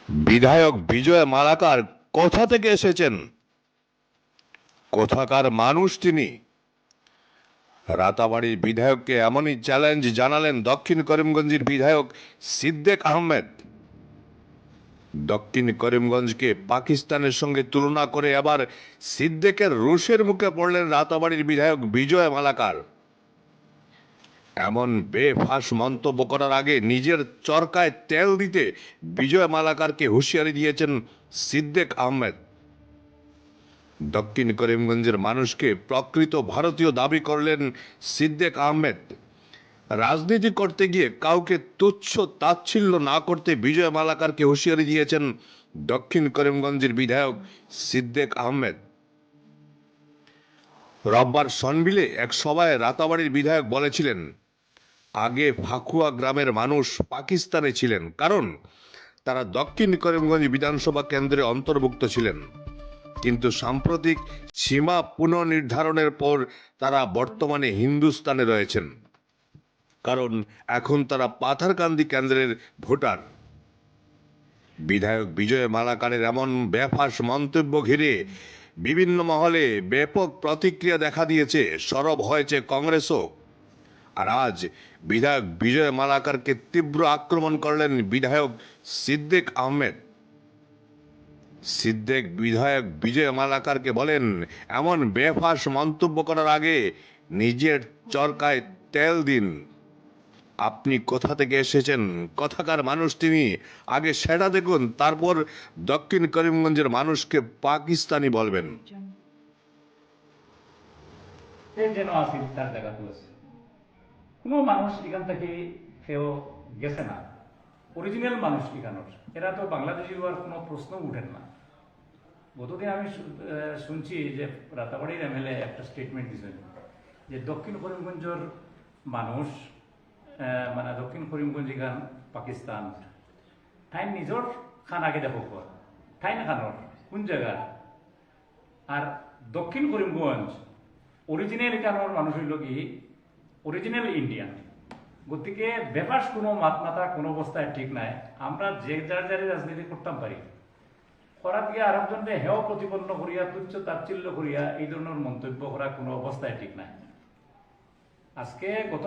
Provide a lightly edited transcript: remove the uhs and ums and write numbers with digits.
বিধায়ক বিজয় মালাকার কোথা থেকে এসেছেন, কোথাকার মানুষ তিনি? রাতাবাড়ির বিধায়ককে এমনই চ্যালেঞ্জ জানালেন দক্ষিণ করিমগঞ্জের বিধায়ক সিদ্দেক আহমেদ। দক্ষিণ করিমগঞ্জকে পাকিস্তানের সঙ্গে তুলনা করে আবার সিদ্দেকের রোষের মুখে পড়লেন রাতাবাড়ির বিধায়ক বিজয় মালাকার। এমন বেফাঁস মন্তব্য করার আগে নিজের চরকায় তেল দিতে বিজয় মালাকারকে হুঁশিয়ারি দিয়েছেন সিদ্দেক আহমেদ। দক্ষিণ করিমগঞ্জের মানুষকে প্রকৃত ভারতীয় দাবি করলেন সিদ্দেক আহমেদ। রাজনীতি করতে গিয়ে কাউকে তুচ্ছ তাচ্ছিল্য না করতে বিজয় মালাকারকে হুঁশিয়ারি দিয়েছেন দক্ষিণ করিমগঞ্জের বিধায়ক সিদ্দেক আহমেদ। রোববার সনবিলে এক সভায় রাতাবাড়ির বিধায়ক বলেছিলেন, আগে ফাকুয়া গ্রামের মানুষ পাকিস্তানে ছিলেন, কারণ তারা দক্ষিণ করিমগঞ্জ বিধানসভা কেন্দ্রে অন্তর্ভুক্ত ছিলেন, কিন্তু সাম্প্রতিক সীমা পুনর্নির্ধারণের পর তারা বর্তমানে হিন্দুস্তানে রয়েছেন, কারণ এখন তারা পাথারকান্দি কেন্দ্রের ভোটার। বিধায়ক বিজয় মালাকারের এমন বেফাঁস মন্তব্য ঘিরে বিভিন্ন মহলে ব্যাপক প্রতিক্রিয়া দেখা দিয়েছে, সরব হয়েছে কংগ্রেসও। আর আজ বিধায়ক বিজয় মালাকারকে তীব্র আক্রমণ করলেন বিধায়ক সিদ্দেক আহমেদ। সিদ্দেক বিধায়ক বিজয় মালাকারকে বলেন, এমন বেফাঁস মন্তব্য করার আগে নিজের চরকায় তেল দিন। আপনি কোথা থেকে এসেছেন, কোথাকার মানুষ তিনি, আগে সেটা দেখুন, তারপর দক্ষিণ করিমগঞ্জের মানুষকে পাকিস্তানি বলবেন। যেন আসিল তার জায়গা তুলেছে। কোনো মানুষ এখান থেকে কেউ গেছে না, অরিজিনাল মানুষ এখানোর, এরা তো বাংলাদেশি হওয়ার কোনো প্রশ্ন উঠেন না। গতদিন আমি শুনছি যে রাতাবাড়ির এমএলএ একটা স্টেটমেন্ট দিয়েছেন যে দক্ষিণ করিমগঞ্জের মানুষ, মানে দক্ষিণ করিমগঞ্জ এখান পাকিস্তান, ঠাই নিজের খানাকে দেখো কর, ঠাই না খানোর কোন জায়গা। আর দক্ষিণ করিমগঞ্জ অরিজিনাল এখানোর মানুষ হইল কি অরিজিনাল ইন্ডিয়ান। গতিকে বেফাস কোনো মাতা কোনো অবস্থায় ঠিক নাই। আমরা যে যার যারে রাজনীতি করতাম পারি, করার গিয়ে আরেকজনকে হেয় প্রতিপন্ন করিয়া তুচ্ছ তাচ্ছিল্য করিয়া এই ধরনের মন্তব্য করা কোনো অবস্থায় ঠিক নাই। আজকে গত